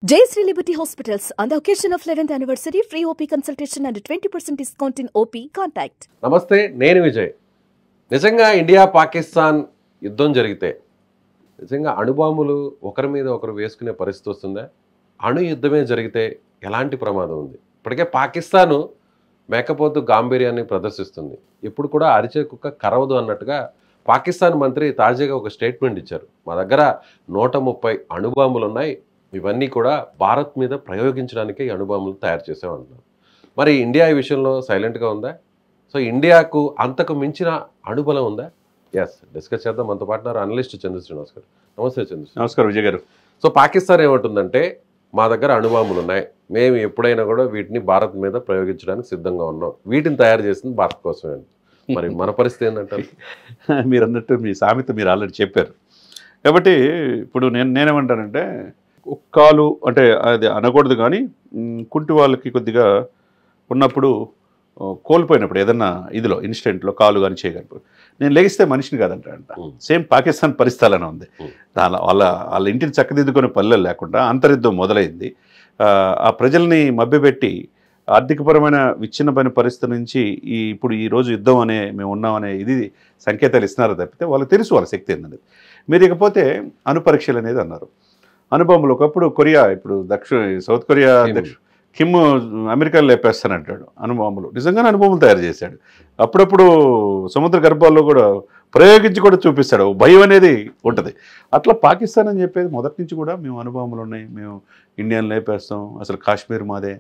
Jayashree Liberty Hospitals, on the occasion of 11th anniversary, free OP consultation and 20% discount in OP. Contact. నమస్తే, నేను విజయ్. నిజంగా India Pakistan యుద్ధం జరిగితే నిజంగా అణుబాంబులు ఒకరి మీద ఒకరు వేసుకునే పరిస్థితి వస్తుందా? అణు యుద్ధమే జరిగితే ఎలాంటి ప్రమాదం ఉంది? ఇప్పటికే పాకిస్తాను మేకపోతు గాంభీర్యాన్ని ప్రదర్శిస్తుంది. ఇప్పుడు కూడా అరిచే కుక్క కరవదు అన్నట్టుగా పాకిస్తాన్ మంత్రి తాజాగా ఒక స్టేట్మెంట్ ఇచ్చారు. మా దగ్గర 130 అణుబాంబులు ఉన్నాయి, ఇవన్నీ కూడా భారత్ మీద ప్రయోగించడానికి అణుబాంబులు తయారు చేసామన్నారు. మరి ఇండియా ఈ విషయంలో సైలెంట్గా ఉందా? సో ఇండియాకు అంతకు మించిన అణుబలం ఉందా? ఎస్, డిస్కస్ చేద్దాం. మనతో పాటు అనలిస్ట్ చంద్ర శ్రీనివాస్ గారు. నమస్తే చంద్ర. నమస్కారం విజయ్ గారు. సో పాకిస్తాన్ ఏమంటుందంటే, మా దగ్గర అణుబాంబులు ఉన్నాయి, మేము ఎప్పుడైనా కూడా వీటిని భారత్ మీద ప్రయోగించడానికి సిద్ధంగా ఉన్నాం, వీటిని తయారు చేసింది భారత్ కోసమే. మరి మన పరిస్థితి ఏంటంటారు? మీరు అన్నట్టు మీ సామెత మీరు ఆల్రెడీ చెప్పారు కాబట్టి ఇప్పుడు నేనేమంటానంటే, కాలు అంటే అది అనకూడదు కానీ కుంటి వాళ్ళకి కొద్దిగా ఉన్నప్పుడు కోల్పోయినప్పుడు ఏదన్నా ఇదిలో ఇన్సిడెంట్లో కాలు కానీ చేయగలరు. నేను లెగిస్తే మనిషిని కాదంటాడంట. సేమ్ పాకిస్తాన్ పరిస్థితి అలానే ఉంది. వాళ్ళ ఇంటిని చక్కదిద్దుకునే పల్లెలు లేకుండా అంతర్యుద్ధం మొదలైంది. ఆ ప్రజల్ని మభ్యపెట్టి ఆర్థికపరమైన విచ్ఛిన్నమైన పరిస్థితి నుంచి ఇప్పుడు ఈరోజు యుద్ధం అనే మేము ఉన్నామనే ఇది సంకేతాలు ఇస్తున్నారు తప్పితే వాళ్ళకి తెలుసు వాళ్ళ శక్తి ఏందనేది. మీరు ఇకపోతే అణుపరీక్షలు అనేది అన్నారు. అణుబాంబులు ఒకప్పుడు కొరియా, ఇప్పుడు సౌత్ కొరియా అధ్యక్షుడు కిమ్ అమెరికాలో లేపేస్తానంటాడు అణుబాంబులు. నిజంగానే అణుబాంబులు తయారు చేశాడు. అప్పుడప్పుడు సముద్ర గర్భాల్లో కూడా ప్రయోగించి కూడా చూపిస్తాడు. భయం అనేది ఉంటుంది. అట్లా పాకిస్తాన్ అని చెప్పేది మొదటి నుంచి కూడా మేము అణుబాంబులు ఉన్నాయి, మేము ఇండియాని లేపేస్తాం, అసలు కాశ్మీర్ మాదే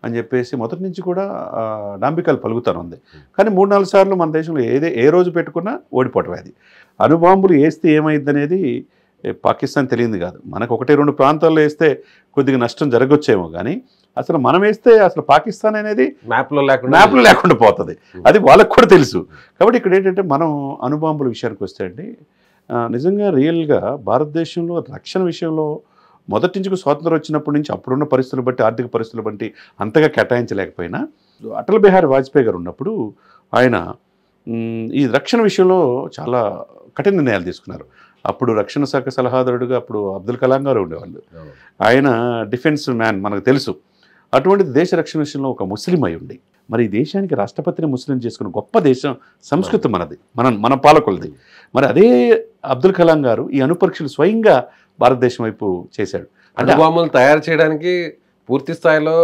అని చెప్పేసి మొదటి నుంచి కూడా డాంబికాలు పలుకుతాను ఉంది. కానీ 3-4 సార్లు మన దేశంలో ఏ రోజు పెట్టుకున్నా ఓడిపోవటమే. అది అణుబాంబులు వేస్తే ఏమైంది అనేది పాకిస్తాన్ తెలియదు కాదు. మనకు 1-2 ప్రాంతాల్లో వేస్తే కొద్దిగా నష్టం జరగొచ్చేమో కానీ అసలు మనం వేస్తే అసలు పాకిస్తాన్ అనేది మ్యాప్లో లేకుండా పోతుంది. అది వాళ్ళకు కూడా తెలుసు. కాబట్టి ఇక్కడ ఏంటంటే మనం అణుబాంబుల విషయానికి వస్తే అండి, నిజంగా రియల్గా భారతదేశంలో రక్షణ విషయంలో మొదటి నుంచి స్వాతంత్రం వచ్చినప్పటి నుంచి అప్పుడున్న పరిస్థితులు బట్టి, ఆర్థిక పరిస్థితులు బట్టి అంతగా కేటాయించలేకపోయినా అటల్ బిహారీ వాజ్పేయి గారు ఉన్నప్పుడు ఆయన ఈ రక్షణ విషయంలో చాలా కఠిన నిర్ణయాలు తీసుకున్నారు. అప్పుడు రక్షణ శాఖ సలహాదారుడుగా అప్పుడు అబ్దుల్ కలాం గారు ఉండేవాళ్ళు. ఆయన డిఫెన్స్ మ్యాన్ మనకు తెలుసు. అటువంటిది దేశ రక్షణ విషయంలో ఒక ముస్లిం అయి ఉండి మరి ఈ దేశానికి రాష్ట్రపతిని ముస్లిం చేసుకున్న గొప్ప దేశం, సంస్కృతి మనది, మన పాలకులది. మరి అదే అబ్దుల్ కలాం గారు ఈ అణుపరీక్షలు స్వయంగా భారతదేశం వైపు చేశాడు. అణుబాంబులు తయారు చేయడానికి పూర్తి స్థాయిలో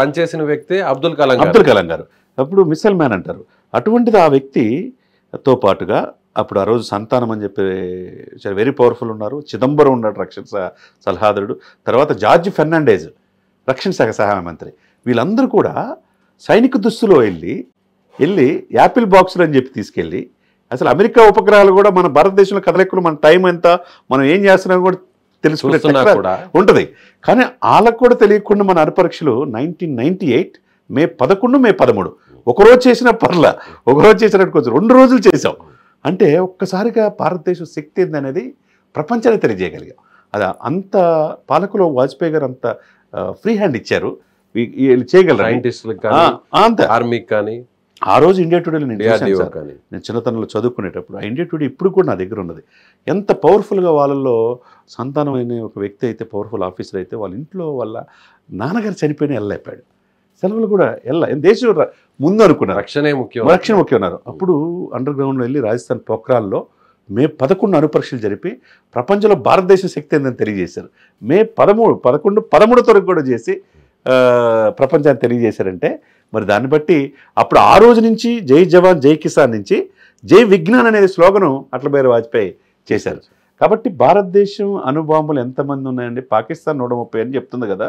పనిచేసిన వ్యక్తి అబ్దుల్ కలాం గారు. అప్పుడు మిస్సైల్ మ్యాన్ అంటారు. అటువంటిది ఆ వ్యక్తితో పాటుగా అప్పుడు ఆ రోజు సంతానం అని చెప్పి వెరీ పవర్ఫుల్ ఉన్నారు. చిదంబరం ఉన్నాడు రక్షణ సలహాదారుడు. తర్వాత జార్జ్ ఫెర్నాండేజ్ రక్షణ శాఖ సహాయ మంత్రి. వీళ్ళందరూ కూడా సైనిక దుస్తులో వెళ్ళి యాపిల్ బాక్సులు అని చెప్పి తీసుకెళ్ళి అసలు అమెరికా ఉపగ్రహాలు కూడా మన భారతదేశంలో కదలెక్కులు, మన టైం ఎంత, మనం ఏం చేస్తున్నాం కూడా తెలుసుకునే కూడా ఉంటుంది. కానీ వాళ్ళకు కూడా తెలియకుండా మన అణుపరీక్షలు 1998 మే 11, మే 13 ఒకరోజు చేసిన పర్ల, ఒకరోజు చేసినట్టు కొంచెం 2 రోజులు చేసాం. అంటే ఒక్కసారిగా భారతదేశం శక్తి ఏందనేది ప్రపంచాన్ని తెలియజేయగలిగాం. అది అంత పాలకులు వాజ్పేయి గారు అంత ఫ్రీ హ్యాండ్ ఇచ్చారు. చేయగలరు అంతే. ఆర్మీకి కానీ ఆ రోజు ఇండియా టుడేలో నేను చిన్నతనంలో చదువుకునేటప్పుడు ఆ ఇండియా టుడే ఇప్పుడు కూడా నా దగ్గర ఉన్నది. ఎంత పవర్ఫుల్గా వాళ్ళల్లో సంతానమైన ఒక వ్యక్తి అయితే, పవర్ఫుల్ ఆఫీసర్ అయితే, వాళ్ళ ఇంట్లో వాళ్ళ నాన్నగారు చనిపోయిన వెళ్ళలేపాడు. సెలవులు కూడా దేశం ముందు అనుకున్నారు. రక్షణ ముఖ్యం ఉన్నారు. అప్పుడు అండర్ గ్రౌండ్లో వెళ్ళి రాజస్థాన్ పోఖ్రాల్లో మే 11 అణుపరీక్షలు జరిపి ప్రపంచంలో భారతదేశ శక్తి ఏందని తెలియజేశారు. మే 13 వరకు కూడా చేసి ప్రపంచాన్ని తెలియజేశారంటే మరి దాన్ని బట్టి అప్పుడు ఆ రోజు నుంచి జై జవాన్ జై కిసాన్ నుంచి జై విజ్ఞాన్ అనేది స్లోగను అటల్ బిహారీ వాజ్పేయి చేశారు. కాబట్టి భారతదేశం అణుబాంబులు ఎంతమంది ఉన్నాయండి? పాకిస్తాన్ 130 అని చెప్తుంది కదా,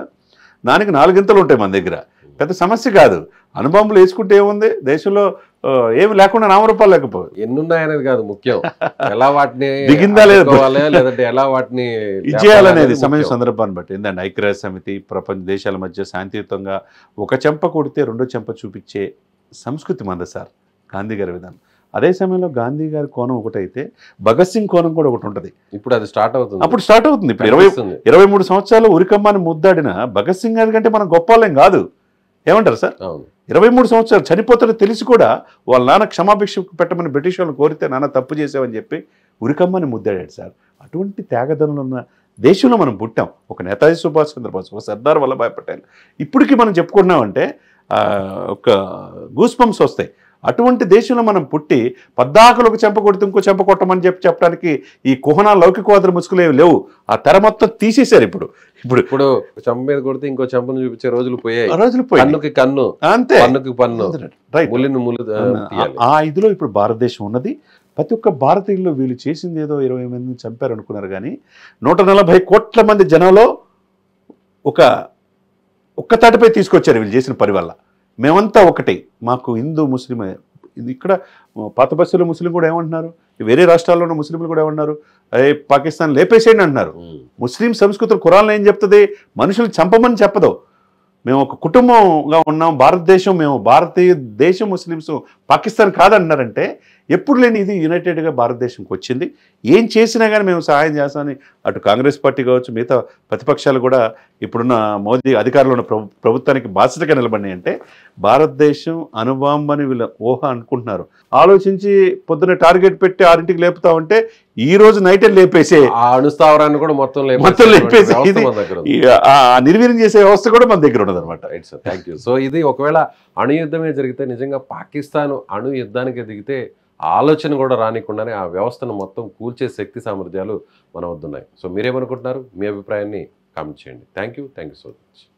దానికి 4 గింతలు ఉంటాయి మన దగ్గర. పెద్ద సమస్య కాదు. అణుబాంబులు వేసుకుంటే ఏముంది, దేశంలో ఏమి లేకుండా నామరూపాలు లేకపోవు. ఎన్నున్నాయనేది కాదు ముఖ్యం, ఎలా వాటిని దిగిందా లేదంటే ఎలా వాటిని ఇచ్చేయాలనేది సమయం సందర్భాన్ని బట్టి. ఏంటంటే ఐక్యరాజ్య సమితి ప్రపంచ దేశాల మధ్య శాంతియుతంగా ఒక చెంప కొడితే 2వ చెంప చూపించే సంస్కృతి మంది సార్ గాంధీ గారి విధానం. అదే సమయంలో గాంధీ గారి కోణం ఒకటైతే భగత్ సింగ్ కోణం కూడా ఒకటి ఉంటుంది. ఇప్పుడు అది స్టార్ట్ అవుతుంది. ఇప్పుడు 23 సంవత్సరాలు ఉరికమ్మని ముద్దాడిన భగత్ సింగ్ గారి కంటే మనం గొప్పలేం కాదు. ఏమంటారు సార్? 23 సంవత్సరాలు చనిపోతారో తెలిసి కూడా వాళ్ళ నాన్న క్షమాభిక్ష పెట్టమని బ్రిటిష్ వాళ్ళు కోరితే నాన్న తప్పు చేసావని చెప్పి ఉరికమ్మని ముద్దాడాడు సార్. అటువంటి త్యాగదనులు ఉన్న దేశంలో మనం పుట్టాం. ఒక నేతాజీ సుభాష్ చంద్రబోస్, ఒక సర్దార్ వల్లభాయ్ పటేల్, ఇప్పటికీ మనం చెప్పుకుంటున్నామంటే ఒక గూస్ బంప్స్ వస్తాయి. అటువంటి దేశంలో మనం పుట్టి పద్దాకలు ఒక చెంప కొడితే ఇంకో చెంప కొట్టమని చెప్పడానికి ఈ కుహనా లౌకికవాదుల ముసుగులేవి లేవు. ఆ తెర మొత్తం తీసేశారు. ఇప్పుడు చెంప మీద కొడితే ఇంకో చెంపను చూపించే రోజులు పోయాయి. కన్నుకి కన్ను, అంతే, పన్నుకి పన్ను, రైట్. ముళ్ళు ఆ ఇదిలో ఇప్పుడు భారతదేశం ఉన్నది. ప్రతి ఒక్క భారతీయుల్లో వీళ్ళు చేసింది ఏదో 20 మందిని చంపారు అనుకున్నారు, కానీ 140 కోట్ల మంది జనంలో ఒక్క తాటిపై తీసుకొచ్చారు వీళ్ళు చేసిన పని వల్ల. మేమంతా ఒకటి, మాకు హిందూ ముస్లిం. ఇక్కడ పాత బస్సులో ముస్లిం కూడా ఏమంటున్నారు, వేరే రాష్ట్రాల్లో ఉన్న ముస్లింలు కూడా ఏమంటున్నారు, పాకిస్తాన్ లేపేసేయండి అంటున్నారు. ముస్లిం సంస్కృతి ఖురాన్లో ఏం చెప్తుంది, మనుషులు చంపమని చెప్పదు. మేము ఒక కుటుంబంగా ఉన్నాం, భారతదేశం, మేము భారతీయ దేశం, ముస్లిమ్స్ పాకిస్తాన్ కాదంటున్నారంటే ఎప్పుడు లేని ఇది యునైటెడ్గా భారతదేశంకి వచ్చింది. ఏం చేసినా కానీ మేము సహాయం చేస్తామని అటు కాంగ్రెస్ పార్టీ కావచ్చు, మిగతా ప్రతిపక్షాలు కూడా ఇప్పుడున్న మోదీ అధికారంలో ఉన్న ప్రభుత్వానికి బాధ్యతగా నిలబడినాయి. అంటే భారతదేశం అణుబాంబని వీళ్ళ ఊహ అనుకుంటున్నారు. ఆలోచించి పొద్దున్న టార్గెట్ పెట్టి 6ంటికి లేపుతామంటే ఈ రోజు నైటే లేపేసే అణుస్థావరాన్ని కూడా మొత్తం లేపేసే నిర్వీర్యం చేసే వ్యవస్థ కూడా మన దగ్గర ఉన్నది అనమాట. Right sir, thank you. So ఇది ఒకవేళ అణు యుద్ధమే జరిగితే, నిజంగా పాకిస్తాన్ అణు యుద్ధానికి దిగితే ఆలోచన కూడా రానికుండానే ఆ వ్యవస్థను మొత్తం కూల్చే శక్తి సామర్థ్యాలు మన వద్ద ఉన్నాయి. సో మీరేమనుకుంటున్నారు? మీ అభిప్రాయాన్ని కామెంట్ చేయండి. Thank you so much.